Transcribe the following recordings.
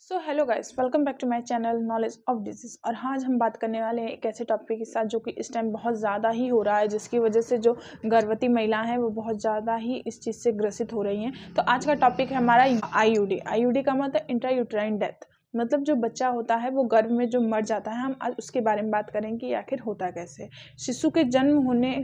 So hello guys, welcome back to my channel knowledge of disease. और हाँ, आज हम बात करने वाले हैं एक ऐसे टॉपिक के साथ जो कि इस टाइम बहुत ज़्यादा ही हो रहा है, जिसकी वजह से जो गर्भवती महिलाएं हैं वो बहुत ज़्यादा ही इस चीज़ से ग्रसित हो रही हैं। तो आज का टॉपिक है हमारा आईयूडी। आईयूडी का मतलब इंट्रायूटेराइन डेथ, मतलब जो बच्चा होता है वो गर्भ में जो मर जाता है। हम आज उसके बारे में बात करेंगे कि आखिर होता कैसे। शिशु के जन्म होने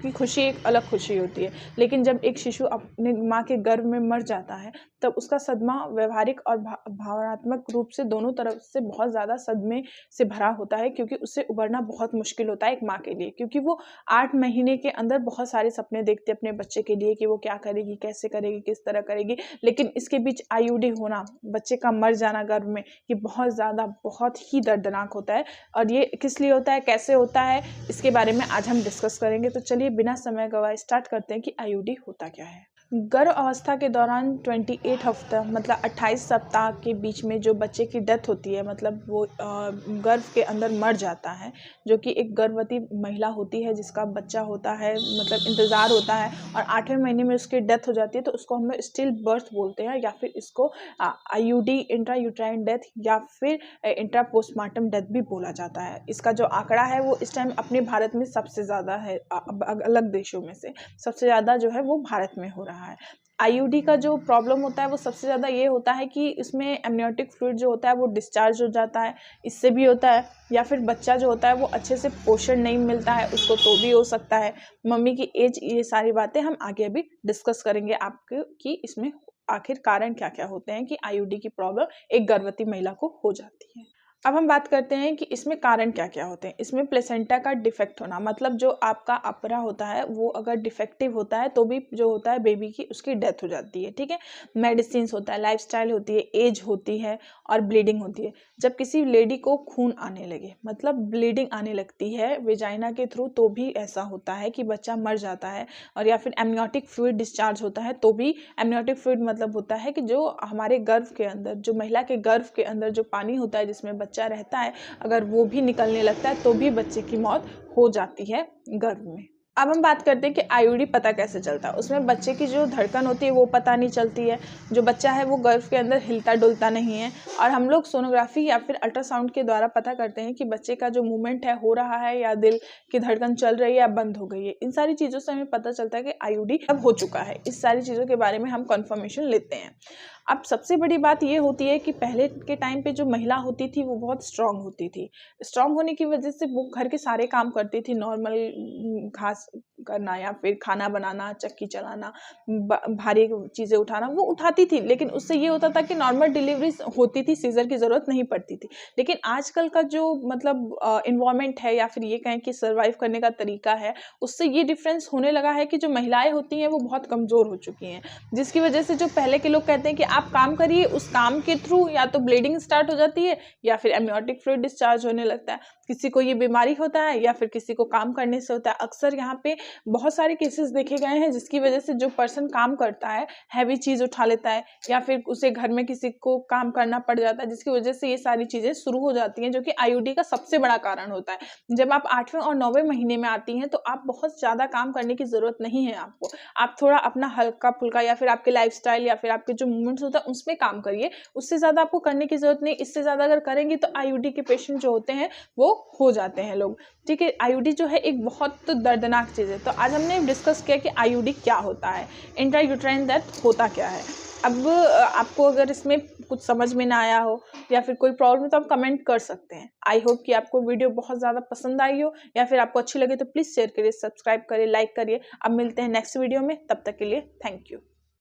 की खुशी एक अलग खुशी होती है, लेकिन जब एक शिशु अपने माँ के गर्भ में मर जाता है तब उसका सदमा व्यवहारिक और भावनात्मक रूप से दोनों तरफ से बहुत ज़्यादा सदमे से भरा होता है, क्योंकि उससे उबरना बहुत मुश्किल होता है एक माँ के लिए। क्योंकि वो 8 महीने के अंदर बहुत सारे सपने देखते हैं अपने बच्चे के लिए कि वो क्या करेगी, कैसे करेगी, किस तरह करेगी। लेकिन इसके बीच आईयूडी होना, बच्चे का मर जाना गर्भ में, ये बहुत ज़्यादा बहुत ही दर्दनाक होता है। और ये किस लिए होता है, कैसे होता है, इसके बारे में आज हम डिस्कस करेंगे। तो चलिए बिना समय गवाए स्टार्ट करते हैं कि आईयूडी होता क्या है। गर्भ अवस्था के दौरान 28 हफ्ता मतलब 28 सप्ताह के बीच में जो बच्चे की डेथ होती है, मतलब वो गर्भ के अंदर मर जाता है, जो कि एक गर्भवती महिला होती है जिसका बच्चा होता है, मतलब इंतज़ार होता है, और 8वें महीने में उसकी डेथ हो जाती है, तो उसको हम स्टिल बर्थ बोलते हैं, या फिर इसको आईयूडी इंट्रायूटेराइन डेथ या फिर इंट्रा पोस्टमार्टम डेथ भी बोला जाता है। इसका जो आंकड़ा है वो इस टाइम अपने भारत में सबसे ज़्यादा है, अलग देशों में से सबसे ज़्यादा जो है वो भारत में हो रहा है। आईयूडी का जो प्रॉब्लम होता है वो सबसे ज़्यादा ये होता है कि इसमें एमनियोटिक फ्लूइड जो होता है वो डिस्चार्ज हो जाता है, इससे भी होता है। या फिर बच्चा जो होता है वो अच्छे से पोषण नहीं मिलता है उसको, तो भी हो सकता है। मम्मी की एज, ये सारी बातें हम आगे अभी डिस्कस करेंगे आपके कि इसमें आखिर कारण क्या क्या होते हैं कि आईयूडी की प्रॉब्लम एक गर्भवती महिला को हो जाती है। अब हम बात करते हैं कि इसमें कारण क्या क्या होते हैं। इसमें प्लेसेंटा का डिफेक्ट होना, मतलब जो आपका अपरा होता है वो अगर डिफेक्टिव होता है तो भी जो होता है बेबी की, उसकी डेथ हो जाती है। ठीक है, मेडिसिन होता है, लाइफस्टाइल होती है, एज होती है, और ब्लीडिंग होती है। जब किसी लेडी को खून आने लगे, मतलब ब्लीडिंग आने लगती है वेजाइना के थ्रू, तो भी ऐसा होता है कि बच्चा मर जाता है। और या फिर एमनियोटिक फ्लूइड डिस्चार्ज होता है, तो भी एमनियोटिक फ्लूइड मतलब होता है कि जो हमारे गर्भ के अंदर, जो महिला के गर्भ के अंदर जो पानी होता है जिसमें बच्चा रहता है, अगर वो भी निकलने लगता है तो भी बच्चे की मौत हो जाती है गर्भ में। अब हम बात करते हैं कि आईयूडी पता कैसे चलता है। उसमें बच्चे की जो धड़कन होती है वो पता नहीं चलती है, जो बच्चा है वो गर्भ के अंदर हिलता डुलता नहीं है। और हम लोग सोनोग्राफी या फिर अल्ट्रासाउंड के द्वारा पता करते हैं कि बच्चे का जो मूवमेंट है हो रहा है, या दिल की धड़कन चल रही है या बंद हो गई है। इन सारी चीज़ों से हमें पता चलता है कि आईयूडी अब हो चुका है। इस सारी चीज़ों के बारे में हम कंफर्मेशन लेते हैं। अब सबसे बड़ी बात ये होती है कि पहले के टाइम पे जो महिला होती थी वो बहुत स्ट्रांग होती थी। स्ट्रांग होने की वजह से वो घर के सारे काम करती थी, नॉर्मल घास करना या फिर खाना बनाना, चक्की चलाना, भारी चीज़ें उठाना, वो उठाती थी। लेकिन उससे ये होता था कि नॉर्मल डिलीवरी होती थी, सीजर की ज़रूरत नहीं पड़ती थी। लेकिन आजकल का जो मतलब इन्वायरमेंट है, या फिर ये कहें कि सर्वाइव करने का तरीका है, उससे ये डिफरेंस होने लगा है कि जो महिलाएं होती हैं वो बहुत कमज़ोर हो चुकी हैं। जिसकी वजह से जो पहले के लोग कहते हैं कि आप काम करिए, उस काम के थ्रू या तो ब्लीडिंग स्टार्ट हो जाती है या फिर एमनियोटिक फ्लूइड डिस्चार्ज होने लगता है। किसी को ये बीमारी होता है या फिर किसी को काम करने से होता है। अक्सर यहाँ पे बहुत सारे केसेस देखे गए हैं जिसकी वजह से जो पर्सन काम करता है हैवी चीज़ उठा लेता है, या फिर उसे घर में किसी को काम करना पड़ जाता है, जिसकी वजह से ये सारी चीज़ें शुरू हो जाती हैं, जो कि आईयूडी का सबसे बड़ा कारण होता है। जब आप 8वें और 9वें महीने में आती हैं तो आप बहुत ज़्यादा काम करने की ज़रूरत नहीं है आपको। आप थोड़ा अपना हल्का फुल्का या फिर आपके लाइफस्टाइल या फिर आपके जो मूवमेंट्स होता है उसमें काम करिए, उससे ज़्यादा आपको करने की ज़रूरत नहीं। इससे ज़्यादा अगर करेंगे तो आईयूडी के पेशेंट जो होते हैं वो हो जाते हैं लोग। ठीक है, आईयूडी जो है एक बहुत दर्दनाक चीज़ है। तो आज हमने डिस्कस किया कि आईयूडी क्या होता है, इंट्रायूटेराइन डेथ होता क्या है। अब आपको अगर इसमें कुछ समझ में ना आया हो या फिर कोई प्रॉब्लम है तो आप कमेंट कर सकते हैं। आई होप कि आपको वीडियो बहुत ज़्यादा पसंद आई हो, या फिर आपको अच्छी लगे तो प्लीज़ शेयर करिए, सब्सक्राइब करिए, लाइक करिए। अब मिलते हैं नेक्स्ट वीडियो में, तब तक के लिए थैंक यू।